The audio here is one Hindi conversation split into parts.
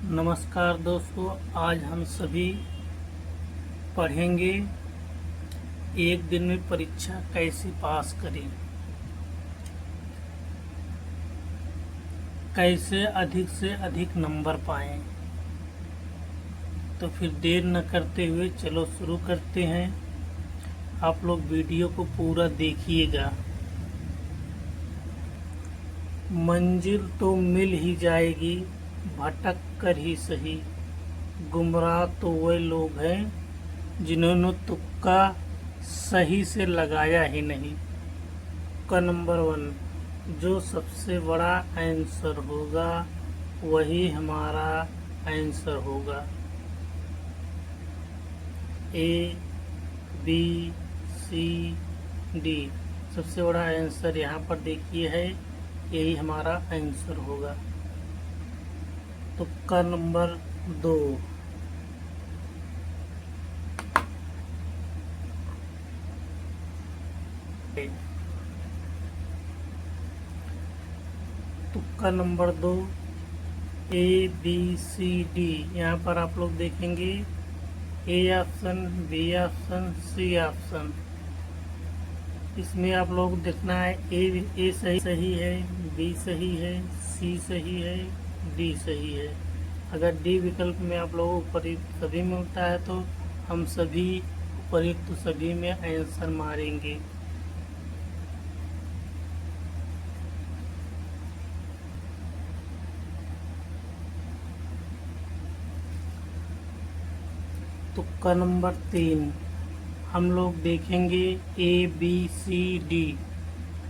नमस्कार दोस्तों, आज हम सभी पढ़ेंगे एक दिन में परीक्षा कैसे पास करें, कैसे अधिक से अधिक नंबर पाएं। तो फिर देर न करते हुए चलो शुरू करते हैं। आप लोग वीडियो को पूरा देखिएगा। मंजिल तो मिल ही जाएगी, भटक कर ही सही। गुमराह तो वे लोग हैं जिन्होंने तुक्का सही से लगाया ही नहीं। का नंबर 1, जो सबसे बड़ा आंसर होगा वही हमारा आंसर होगा। ए बी सी डी, सबसे बड़ा आंसर यहाँ पर देखिए है, यही हमारा आंसर होगा। तुक्का नंबर 2, तुक्का number 2 A B C D. यहाँ पर आप लोग देखेंगे A option, B option, C option. इसमें आप लोग देखना है ए सही है, बी सही है, सी सही है, डी सही है। अगर डी विकल्प में आप लोगों को उपयुक्त सभी मिलता है तो हम सभी उपयुक्त सभी में आंसर मारेंगे। तुक्का नंबर 3, हम लोग देखेंगे ए बी सी डी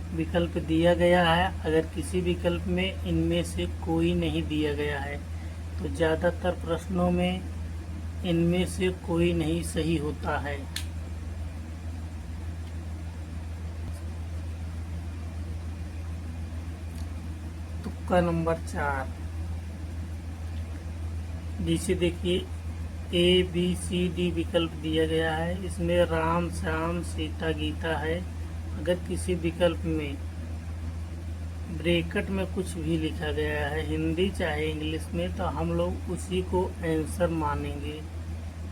विकल्प दिया गया है। अगर किसी विकल्प में इनमें से कोई नहीं दिया गया है तो ज़्यादातर प्रश्नों में इनमें से कोई नहीं सही होता है। तुक्का नंबर 4, जिसे देखिए ए बी सी डी विकल्प दिया गया है। इसमें राम श्याम सीता गीता है। अगर किसी विकल्प में ब्रैकेट में कुछ भी लिखा गया है, हिंदी चाहे इंग्लिश में, तो हम लोग उसी को आंसर मानेंगे।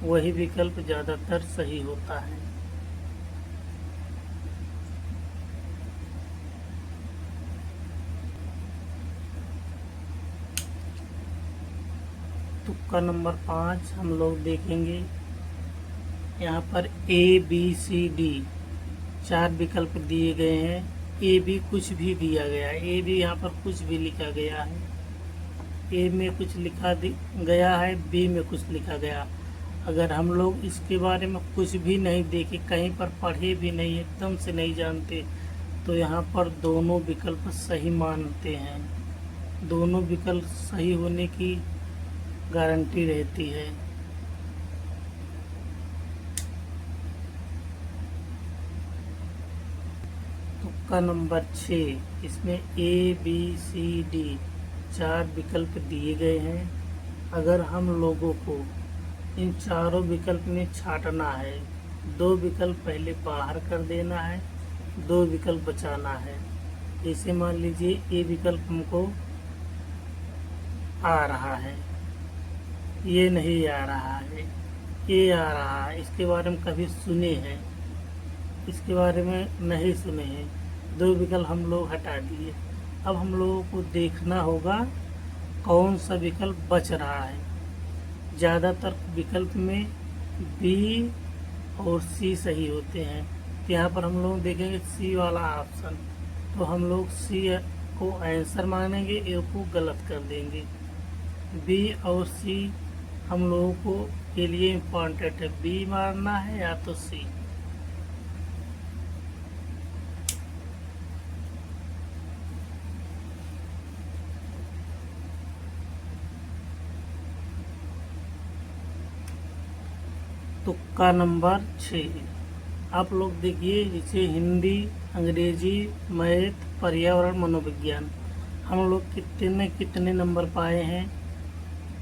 वही विकल्प ज़्यादातर सही होता है। तुक्का नंबर 5 हम लोग देखेंगे। यहाँ पर ए बी सी डी 4 विकल्प दिए गए हैं। ए बी कुछ भी दिया गया है, ए बी यहाँ पर कुछ भी लिखा गया है। ए में कुछ लिखा गया है, बी में कुछ लिखा गया। अगर हम लोग इसके बारे में कुछ भी नहीं देखे, कहीं पर पढ़े भी नहीं, एकदम से नहीं जानते, तो यहाँ पर दोनों विकल्प सही मानते हैं। दोनों विकल्प सही होने की गारंटी रहती है। तुक्का नंबर 6, इसमें ए बी सी डी 4 विकल्प दिए गए हैं। अगर हम लोगों को इन चारों विकल्प में छांटना है, 2 विकल्प पहले बाहर कर देना है, 2 विकल्प बचाना है। जैसे मान लीजिए ए विकल्प हमको आ रहा है, ये नहीं आ रहा है, ये आ रहा है, इसके बारे में कभी सुने हैं, इसके बारे में नहीं सुने हैं। 2 विकल्प हम लोग हटा दिए। अब हम लोगों को देखना होगा कौन सा विकल्प बच रहा है। ज़्यादातर विकल्प में बी और सी सही होते हैं। तो यहाँ पर हम लोग देखेंगे सी वाला ऑप्शन, तो हम लोग सी को आंसर मानेंगे, ए को गलत कर देंगे। बी और सी हम लोगों को के लिए इम्पॉर्टेंट है, बी मारना है या तो सी। तुक्का नंबर 6, आप लोग देखिए, जैसे हिंदी, अंग्रेजी, मैथ, पर्यावरण, मनोविज्ञान, हम लोग कितने कितने नंबर पाए हैं।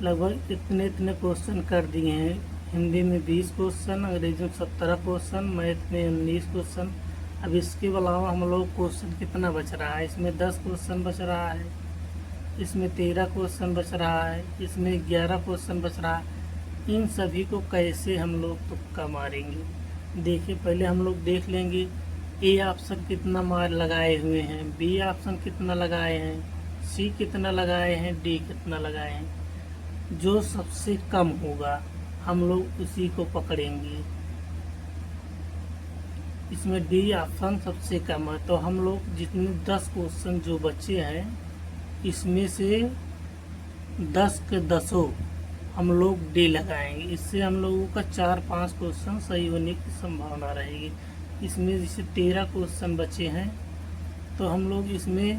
लगभग इतने क्वेश्चन कर दिए हैं। हिंदी में 20 क्वेश्चन, अंग्रेजी में 17 क्वेश्चन, मैथ में 19 क्वेश्चन। अब इसके अलावा हम लोग क्वेश्चन कितना बच रहा है, इसमें 10 क्वेश्चन बच रहा है। इसमें 13 क्वेश्चन बच रहा है, इसमें 11 क्वेश्चन बच रहा है। इन सभी को कैसे हम लोग तुक्का मारेंगे? देखिए, पहले हम लोग देख लेंगे ए ऑप्शन कितना मार लगाए हुए हैं, बी ऑप्शन कितना लगाए हैं, सी कितना लगाए हैं, डी कितना लगाए हैं। जो सबसे कम होगा हम लोग उसी को पकड़ेंगे। इसमें डी ऑप्शन सबसे कम है, तो हम लोग जितने 10 क्वेश्चन जो बचे हैं इसमें से 10 के 10 हम लोग डी लगाएंगे। इससे हम लोगों का 4-5 क्वेश्चन सही होने की संभावना रहेगी। इसमें जैसे 13 क्वेश्चन बचे हैं तो हम लोग इसमें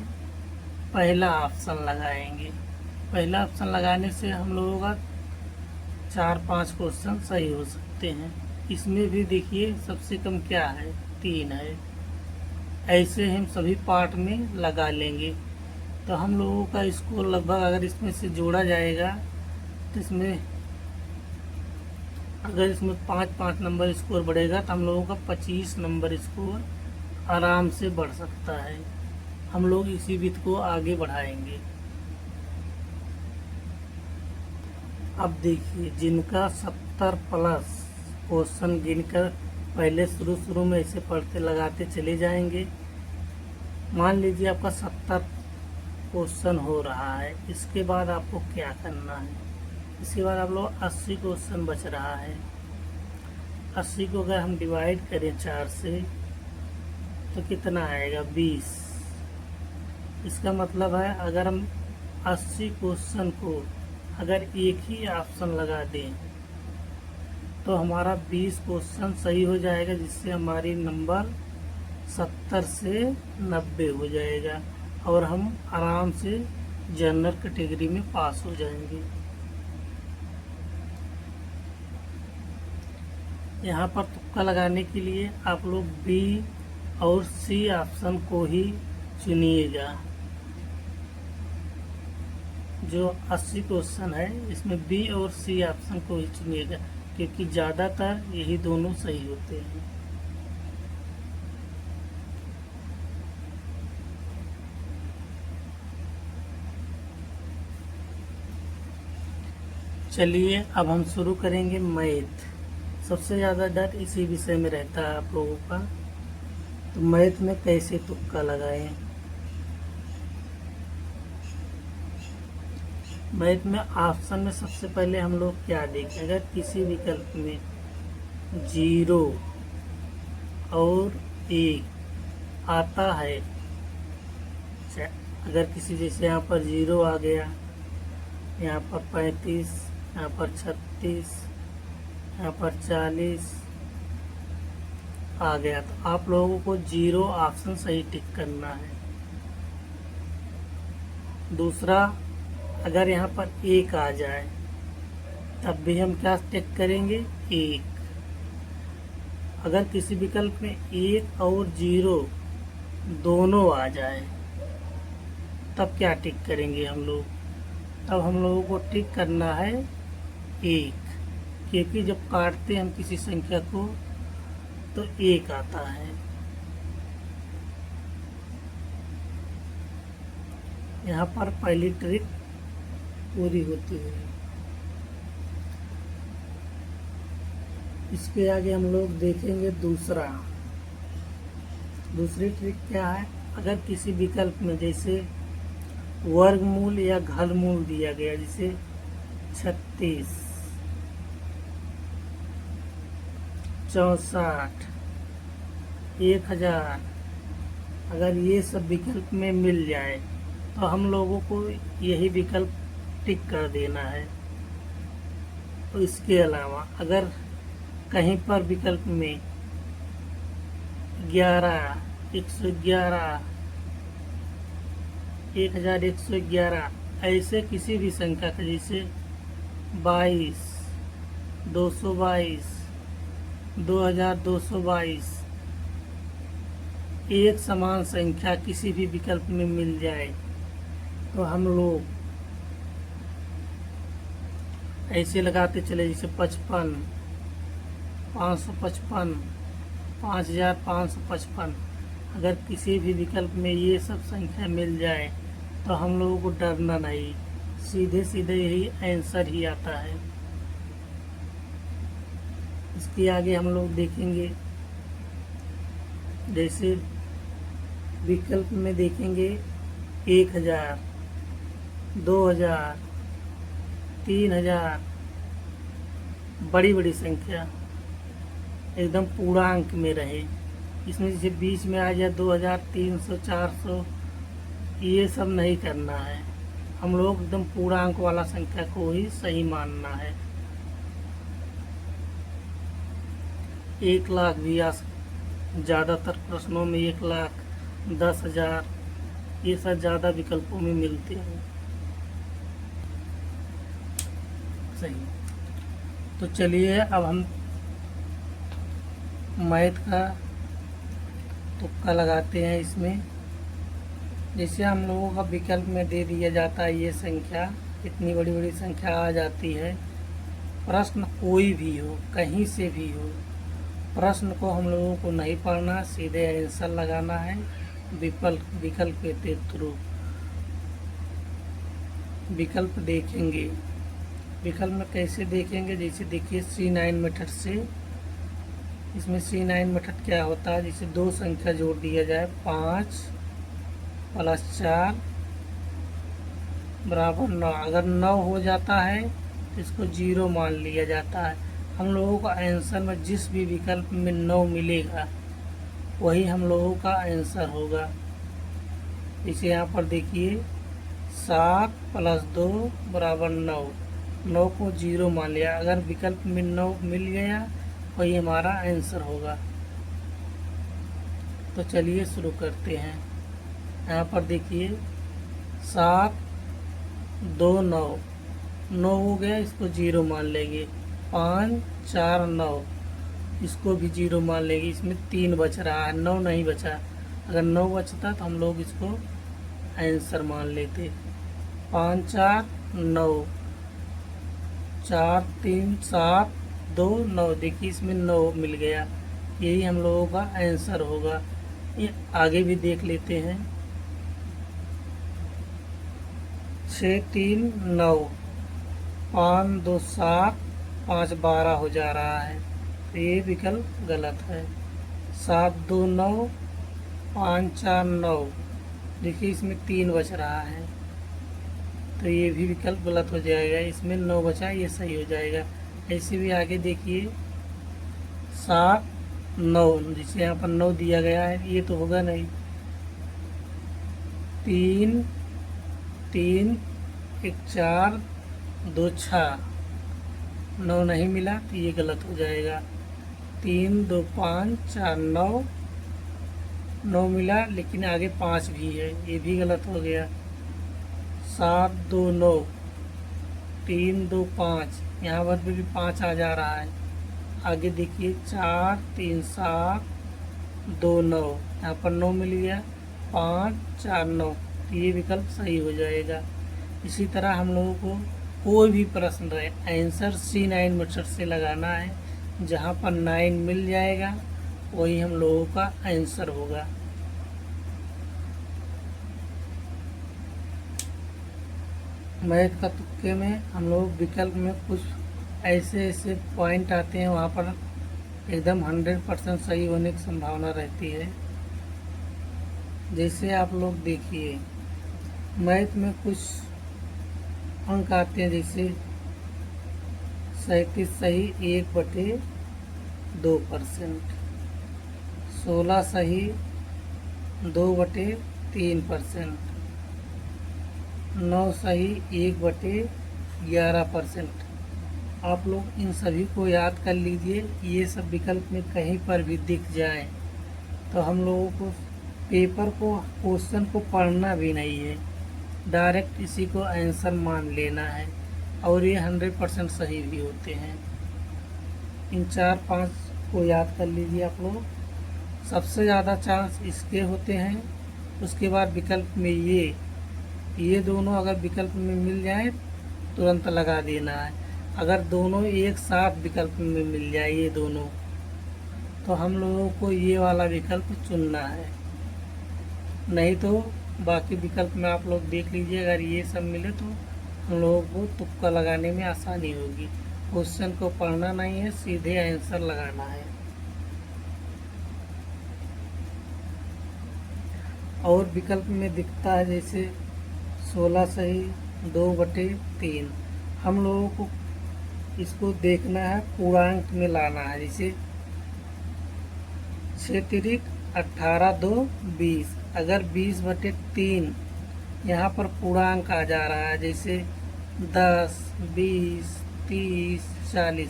पहला ऑप्शन लगाएंगे। पहला ऑप्शन लगाने से हम लोगों का 4-5 क्वेश्चन सही हो सकते हैं। इसमें भी देखिए सबसे कम क्या है, 3 है। ऐसे हम सभी पार्ट में लगा लेंगे तो हम लोगों का स्कोर लगभग, अगर इसमें से जोड़ा जाएगा तो इसमें अगर इसमें 5-5 नंबर स्कोर बढ़ेगा तो हम लोगों का 25 नंबर स्कोर आराम से बढ़ सकता है। हम लोग इसी विधि को आगे बढ़ाएंगे। अब देखिए, जिनका 70 प्लस क्वेश्चन गिनकर पहले शुरू में ऐसे पढ़ते लगाते चले जाएंगे। मान लीजिए आपका 70 क्वेश्चन हो रहा है, इसके बाद आपको क्या करना है? इसके बाद आप लोग 80 क्वेश्चन बच रहा है। 80 को अगर हम डिवाइड करें 4 से तो कितना आएगा? 20। इसका मतलब है अगर हम 80 क्वेश्चन को अगर एक ही ऑप्शन लगा दें तो हमारा 20 क्वेश्चन सही हो जाएगा, जिससे हमारी नंबर 70 से 90 हो जाएगा और हम आराम से जनरल कैटेगरी में पास हो जाएंगे। यहाँ पर तुक्का लगाने के लिए आप लोग बी और सी ऑप्शन को ही चुनिएगा। जो 80 क्वेश्चन है इसमें बी और सी ऑप्शन को ही चुनिएगा, क्योंकि ज़्यादातर यही दोनों सही होते हैं। चलिए अब हम शुरू करेंगे मैथ। सबसे ज़्यादा डर इसी विषय में रहता है आप लोगों का, तो मैथ में कैसे तुक्का लगाएं? मैथ में ऑप्शन में सबसे पहले हम लोग क्या देखें? अगर किसी विकल्प में 0 और 1 आता है, अगर किसी जैसे यहाँ पर 0 आ गया, यहाँ पर 35, यहाँ पर 36, यहाँ पर 40 आ गया, तो आप लोगों को 0 ऑप्शन सही टिक करना है। दूसरा, अगर यहाँ पर 1 आ जाए तब भी हम क्या टिक करेंगे? 1। अगर किसी विकल्प में 1 और 0 दोनों आ जाए तब क्या टिक करेंगे हम लोग? तब हम लोगों को टिक करना है 1, क्योंकि जब काटते हम किसी संख्या को तो 1 आता है। यहाँ पर पहली ट्रिक पूरी होती है। इसके आगे हम लोग देखेंगे दूसरी ट्रिक क्या है? अगर किसी विकल्प में जैसे वर्गमूल या घनमूल दिया गया, जैसे 36, 64, 1000, अगर ये सब विकल्प में मिल जाए तो हम लोगों को यही विकल्प टिक कर देना है। तो इसके अलावा अगर कहीं पर विकल्प में 11, 111, 1111 ऐसे किसी भी संख्या का, जैसे 22, 222, 2222 एक समान संख्या किसी भी विकल्प में मिल जाए तो हम लोग ऐसे लगाते चले, जैसे 55, 555, 5555। अगर किसी भी विकल्प में ये सब संख्या मिल जाए तो हम लोगों को डरना नहीं, सीधे सीधे यही आंसर ही आता है। इसके आगे हम लोग देखेंगे, जैसे विकल्प में देखेंगे 1000, 2000, 3000, बड़ी बड़ी संख्या एकदम पूर्णांक में रहे। इसमें जैसे बीच में आ जाए 2000, 300, 400, ये सब नहीं करना है। हम लोग एकदम पूर्णांक वाला संख्या को ही सही मानना है। 1,00,000 भी आ ज़्यादातर प्रश्नों में 1,00,000, 10,000, ये सब ज़्यादा विकल्पों में मिलते हैं। सही। तो चलिए अब हम मैथ का तुक्का लगाते हैं इसमें। जैसे हम लोगों का विकल्प में दे दिया जाता है ये संख्या, इतनी बड़ी बड़ी संख्या आ जाती है। प्रश्न कोई भी हो, कहीं से भी हो, प्रश्न को हम लोगों को नहीं पढ़ना, सीधे आंसर लगाना है विकल्प के थ्रू। विकल्प देखेंगे, विकल्प में कैसे देखेंगे, जैसे देखिए C9 मेथड से। इसमें C9 मेथड क्या होता है, जैसे दो संख्या जोड़ दिया जाए, 5 + 4 बराबर 9। अगर 9 हो जाता है तो इसको 0 मान लिया जाता है। हम लोगों का आंसर में जिस भी विकल्प में 9 मिलेगा वही हम लोगों का आंसर होगा। इसे यहाँ पर देखिए 7 + 2 बराबर 9, 9 को 0 मान लिया। अगर विकल्प में 9 मिल गया वही हमारा आंसर होगा। तो चलिए शुरू करते हैं। यहाँ पर देखिए 7, 2, 9, 9 हो गया, इसको 0 मान लेंगे। 5, 4, 9, इसको भी 0 मान लेंगे। इसमें 3 बच रहा है, 9 नहीं बचा। अगर 9 बचता तो हम लोग इसको आंसर मान लेते। 5, 4, 9, 4, 3, 7, 2, 9। देखिए इसमें 9 मिल गया, यही हम लोगों का आंसर होगा। ये आगे भी देख लेते हैं। 6, 3, 9, 5, 2, 7, 5, 12 हो जा रहा है, तो ये विकल्प गलत है। 7, 2, 9, 5, 4, 9। देखिए इसमें 3 बच रहा है, तो ये भी विकल्प गलत हो जाएगा। इसमें 9 बचा, ये सही हो जाएगा। ऐसे भी आगे देखिए 7, 9, जिसे यहाँ पर 9 दिया गया है, ये तो होगा नहीं। 3, 3, 1, 4, 2, 6, 9 नहीं मिला तो ये गलत हो जाएगा। 3, 2, 5, 4, 9, 9 मिला लेकिन आगे 5 भी है, ये भी गलत हो गया। 7, 2, 9, 3, 2, 5, यहाँ पर भी 5 आ जा रहा है। आगे देखिए 4, 3, 7, 2, 9, यहाँ पर 9 मिल गया। 5, 4, 9, तो ये विकल्प सही हो जाएगा। इसी तरह हम लोगों को कोई भी प्रश्न रहे, आंसर C9 मेथड से लगाना है। जहाँ पर 9 मिल जाएगा वही हम लोगों का आंसर होगा। मैथ का तुक्के में हम लोग विकल्प में कुछ ऐसे ऐसे पॉइंट आते हैं, वहाँ पर एकदम 100% सही होने की संभावना रहती है। जैसे आप लोग देखिए मैथ में कुछ अंक आते हैं, जैसे 37 सही 1/2%, 16 सही 2/3%, 9 सही 1/11%। आप लोग इन सभी को याद कर लीजिए। ये सब विकल्प में कहीं पर भी दिख जाए तो हम लोगों को पेपर को, क्वेश्चन को पढ़ना भी नहीं है, डायरेक्ट इसी को आंसर मान लेना है, और ये 100% सही भी होते हैं। इन 4-5 को याद कर लीजिए आप लोग। सबसे ज़्यादा चांस इसके होते हैं। उसके बाद विकल्प में ये दोनों अगर विकल्प में मिल जाए तुरंत लगा देना है। अगर दोनों एक साथ विकल्प में मिल जाए ये दोनों, तो हम लोगों को ये वाला विकल्प चुनना है, नहीं तो बाकी विकल्प में आप लोग देख लीजिए, अगर ये सब मिले तो हम लोगों को तुक्का लगाने में आसानी होगी। क्वेश्चन को पढ़ना नहीं है, सीधे आंसर लगाना है। और विकल्प में दिखता है जैसे 16 सही 2/3। हम लोगों को इसको देखना है, पूर्णांक में लाना है। जैसे 6 तिरिक 18 2 20। अगर 20/3 यहाँ पर पूर्णांक आ जा रहा है, जैसे 10 20 30 40,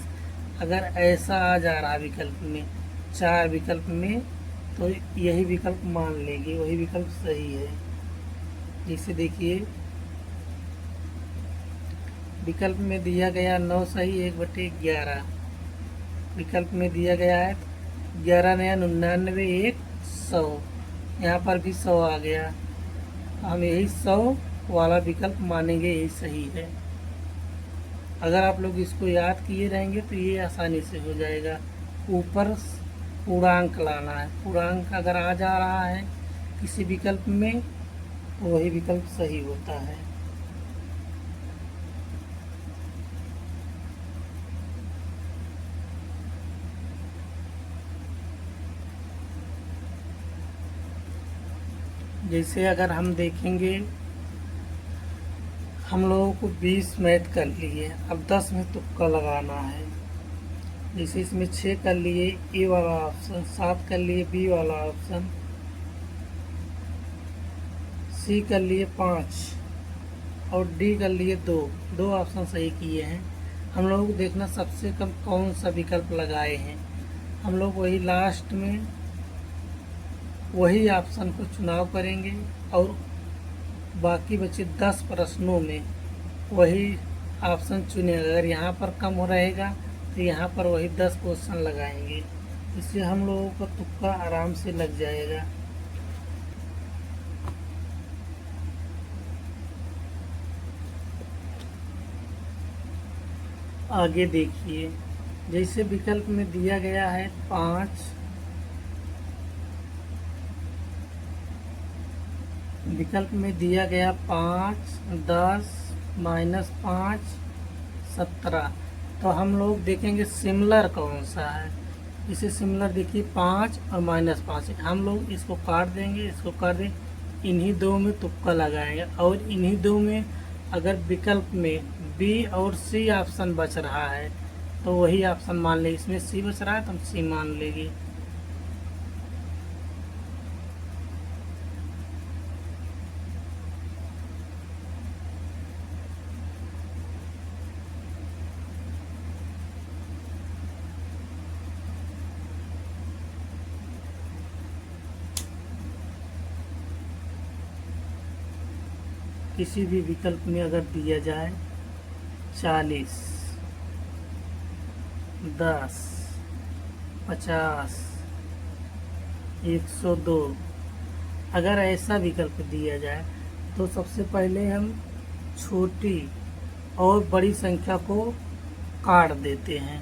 अगर ऐसा आ जा रहा है विकल्प में, 4 विकल्प में, तो यही विकल्प मान लेंगे, वही विकल्प सही है। जैसे देखिए विकल्प में दिया गया 9 सही 1/11। विकल्प में दिया गया है 11 नया 99 1 100। यहाँ पर भी 100 आ गया, हम यही 100 वाला विकल्प मानेंगे, यही सही है। अगर आप लोग इसको याद किए रहेंगे तो ये आसानी से हो जाएगा। ऊपर पूर्णांक लाना है, पूर्णांक अगर आ जा रहा है किसी विकल्प में तो वही विकल्प सही होता है। जैसे अगर हम देखेंगे, हम लोगों को 20 मैथ कर लिए, अब 10 में तुक्का लगाना है। जैसे इसमें 6 कर लिए ए वाला ऑप्शन, 7 कर लिए बी वाला ऑप्शन, सी कर लिए 5 और डी कर लिए 2। 2 ऑप्शन सही किए हैं। हम लोगों को देखना सबसे कम कौन सा विकल्प लगाए हैं, हम लोग वही लास्ट में वही ऑप्शन को चुनाव करेंगे और बाकी बचे 10 प्रश्नों में वही ऑप्शन चुनेंगे। अगर यहाँ पर कम हो रहेगा तो यहाँ पर वही 10 क्वेश्चन लगाएंगे, इससे हम लोगों का तुक्का आराम से लग जाएगा। आगे देखिए, जैसे विकल्प में दिया गया है 5, विकल्प में दिया गया 5 10 -5 17। तो हम लोग देखेंगे सिमिलर कौन सा है। इसे सिमिलर देखिए 5 और -5 है, हम लोग इसको काट देंगे, इसको काट देंगे, इन्हीं दो में तुक्का लगाएंगे। और इन्हीं दो में अगर विकल्प में बी और सी ऑप्शन बच रहा है तो वही ऑप्शन मान लेंगे। इसमें सी बच रहा है तो हम सी मान लेंगे। किसी भी विकल्प में अगर दिया जाए 40 10 50 102, अगर ऐसा विकल्प दिया जाए तो सबसे पहले हम छोटी और बड़ी संख्या को काट देते हैं।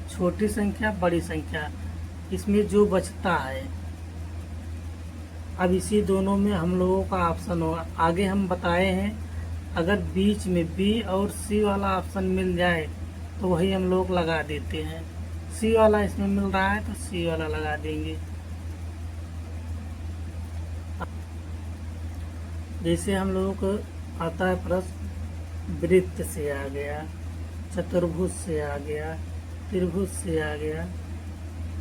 छोटी संख्या बड़ी संख्या, इसमें जो बचता है, अब इसी दोनों में हम लोगों का ऑप्शन होगा। आगे हम बताए हैं अगर बीच में बी और सी वाला ऑप्शन मिल जाए तो वही हम लोग लगा देते हैं। सी वाला इसमें मिल रहा है तो सी वाला लगा देंगे। जैसे हम लोगों को आता है प्रश्न, वृत्त से आ गया, चतुर्भुज से आ गया, त्रिभुज से आ गया,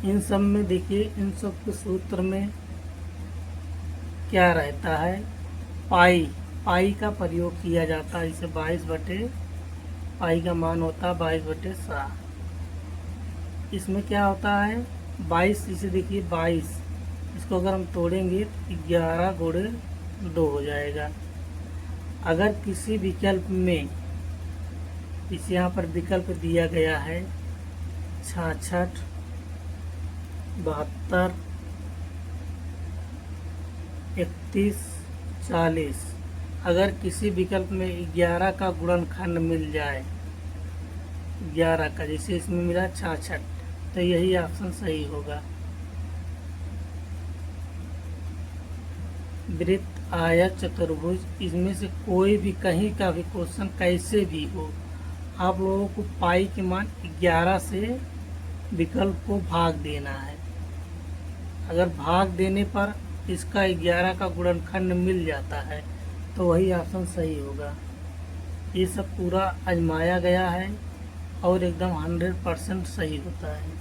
इन सब में देखिए इन सब के सूत्र में क्या रहता है, पाई का प्रयोग किया जाता है। इसे 22 पाई का मान होता है 22/7। इसमें क्या होता है 22, इसे देखिए 22, इसको अगर हम तोड़ेंगे तो 11 गुणे 2 हो जाएगा। अगर किसी विकल्प में, इस यहाँ पर विकल्प दिया गया है 66 72 31 40, अगर किसी विकल्प में 11 का गुणनखंड मिल जाए, 11 का, जैसे इसमें मिला 66, तो यही ऑप्शन सही होगा। वृत्त आयत, चतुर्भुज, इसमें से कोई भी कहीं का भी क्वेश्चन कैसे भी हो, आप लोगों को पाई के मान 11 से विकल्प को भाग देना है। अगर भाग देने पर इसका 11 का गुणनखंड मिल जाता है तो वही ऑप्शन सही होगा। ये सब पूरा आजमाया गया है और एकदम 100% सही होता है।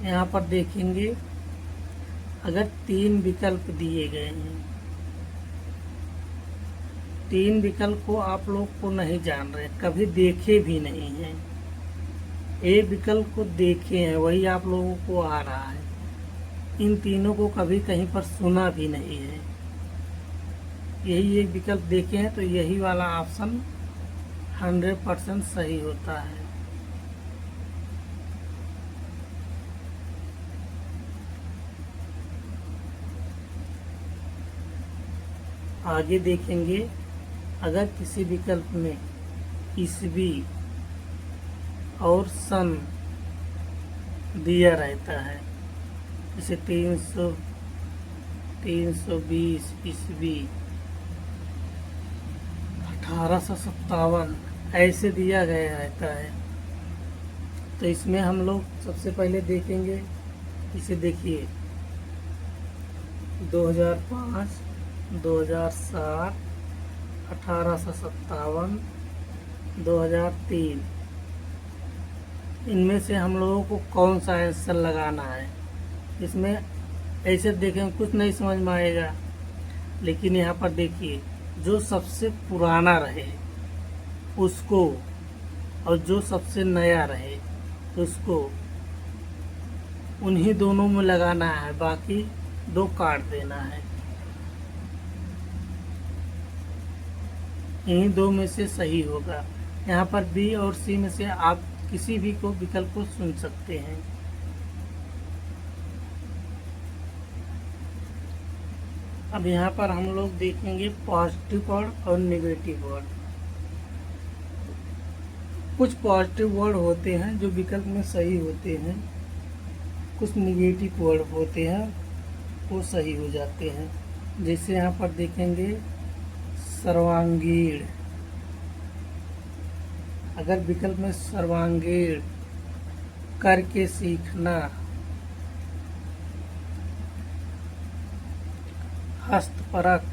यहाँ पर देखेंगे, अगर 3 विकल्प दिए गए हैं, 3 विकल्प को आप लोग को नहीं जान रहे, कभी देखे भी नहीं हैं, एक विकल्प को देखे हैं वही आप लोगों को आ रहा है, इन तीनों को कभी कहीं पर सुना भी नहीं है, यही एक विकल्प देखे हैं तो यही वाला ऑप्शन 100% सही होता है। आगे देखेंगे, अगर किसी विकल्प में ईस्वी और सन दिया रहता है, जैसे 320 ईस्वी, 1857 ऐसे दिया गया रहता है, तो इसमें हम लोग सबसे पहले देखेंगे, इसे देखिए 2005, 2007, 1857, 2003, इनमें से हम लोगों को कौन सा आंसर लगाना है। इसमें ऐसे देखें कुछ नहीं समझ में आएगा, लेकिन यहाँ पर देखिए जो सबसे पुराना रहे उसको और जो सबसे नया रहे उसको, उन्हीं दोनों में लगाना है, बाकी 2 काट देना है। इन्हीं 2 में से सही होगा। यहाँ पर बी और सी में से आप किसी भी को विकल्प को चुन सकते हैं। अब यहाँ पर हम लोग देखेंगे पॉजिटिव वर्ड और नेगेटिव वर्ड। कुछ पॉजिटिव वर्ड होते हैं जो विकल्प में सही होते हैं, कुछ नेगेटिव वर्ड होते हैं वो सही हो जाते हैं। जैसे यहाँ पर देखेंगे सर्वांगीण, अगर विकल्प में सर्वांगीण, करके सीखना, हस्तपरक,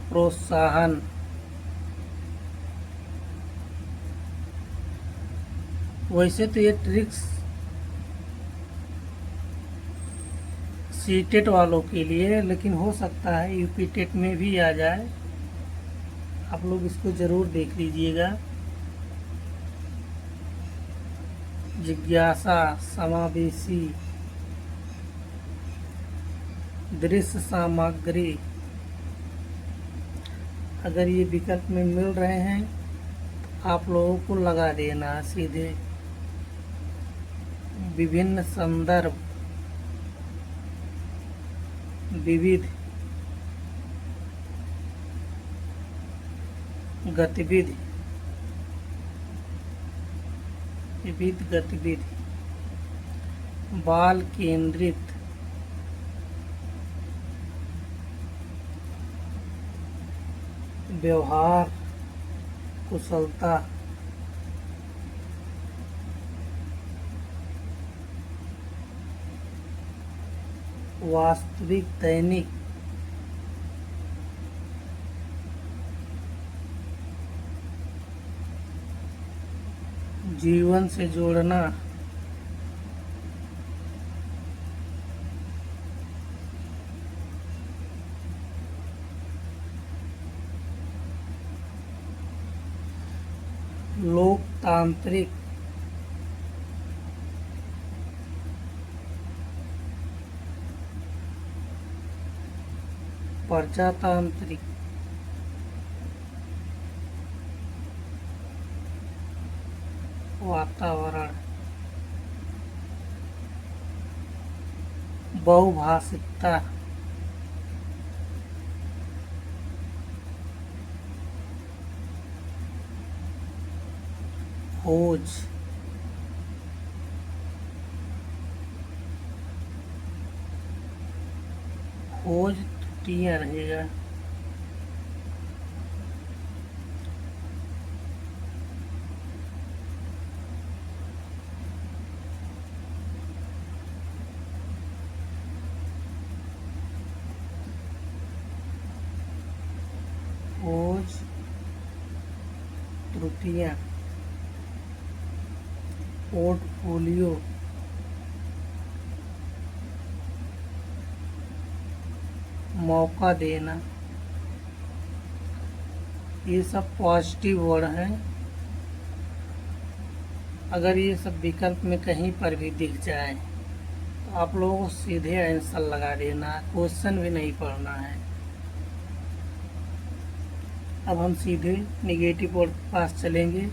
प्रोत्साहन, वैसे तो ये ट्रिक्स सीटेट वालों के लिए, लेकिन हो सकता है यूपी टेट में भी आ जाए, आप लोग इसको जरूर देख लीजिएगा। जिज्ञासा, समावेशी, दृश्य सामग्री, अगर ये विकल्प में मिल रहे हैं आप लोगों को लगा देना है सीधे। विभिन्न संदर्भ, विविध, गतिविधि, विविध गतिविधि, बाल केंद्रित, व्यवहार, कुशलता, वास्तविक, दैनिक, जीवन से जोड़ना, लोकतांत्रिक, प्रजातांत्रिक, वातावरण, बहुभाषिकता, खोज, खोज त्रुटियां रहेगा। खोज त्रुटियां, पोर्टफोलियो, मौका देना, ये सब पॉजिटिव वर्ड हैं। अगर ये सब विकल्प में कहीं पर भी दिख जाए तो आप लोगों को सीधे आंसर लगा देना, क्वेश्चन भी नहीं पढ़ना है। अब हम सीधे निगेटिव वर्ड के पास चलेंगे।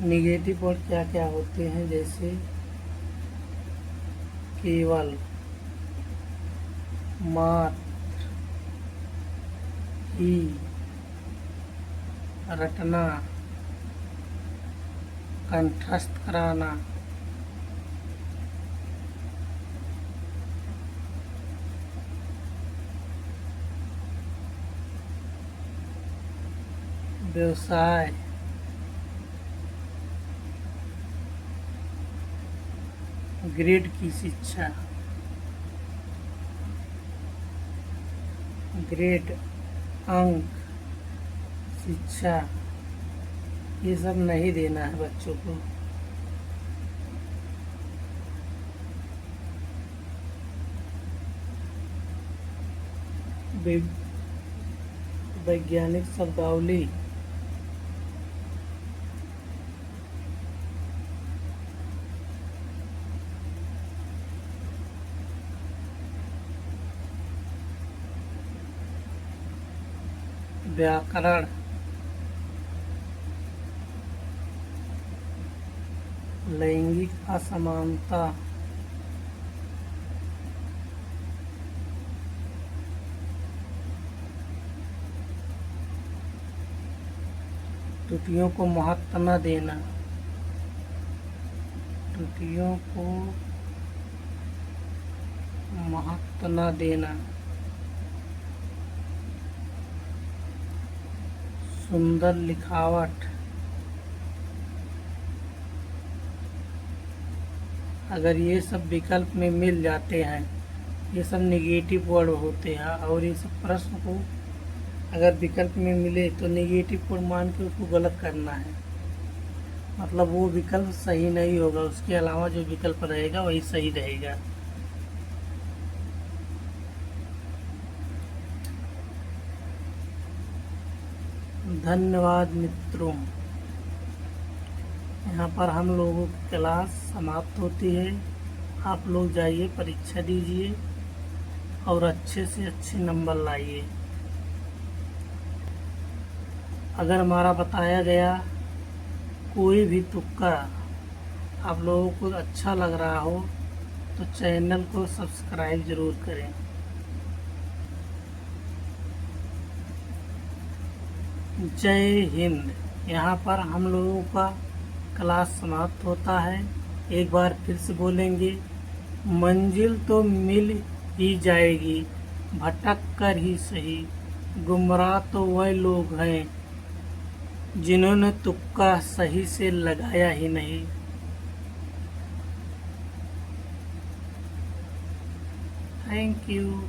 निगेटिव वर्ड क्या क्या होते हैं, जैसे केवल, मात्र, ही, रटना, कंठस्थ कराना, व्यवसाय, ग्रेड की शिक्षा, ग्रेड अंक, शिक्षा, ये सब नहीं देना है बच्चों को। वैज्ञानिक शब्दावली, व्याकरण, लैंगिक असमानता, त्रुटियों को महत्व न देना, त्रुटियों को महत्व न देना, सुंदर लिखावट, अगर ये सब विकल्प में मिल जाते हैं, ये सब नेगेटिव वर्ड होते हैं, और ये सब प्रश्न को अगर विकल्प में मिले तो नेगेटिव वर्ड मान के उसको गलत करना है, मतलब वो विकल्प सही नहीं होगा, उसके अलावा जो विकल्प रहेगा वही सही रहेगा। धन्यवाद मित्रों, यहाँ पर हम लोगों की क्लास समाप्त होती है। आप लोग जाइए, परीक्षा दीजिए और अच्छे से अच्छे नंबर लाइए। अगर हमारा बताया गया कोई भी तुक्का आप लोगों को अच्छा लग रहा हो तो चैनल को सब्सक्राइब ज़रूर करें। जय हिंद। यहाँ पर हम लोगों का क्लास समाप्त होता है। एक बार फिर से बोलेंगे, मंजिल तो मिल ही जाएगी, भटक कर ही सही, गुमराह तो वह लोग हैं जिन्होंने तुक्का सही से लगाया ही नहीं। Thank you.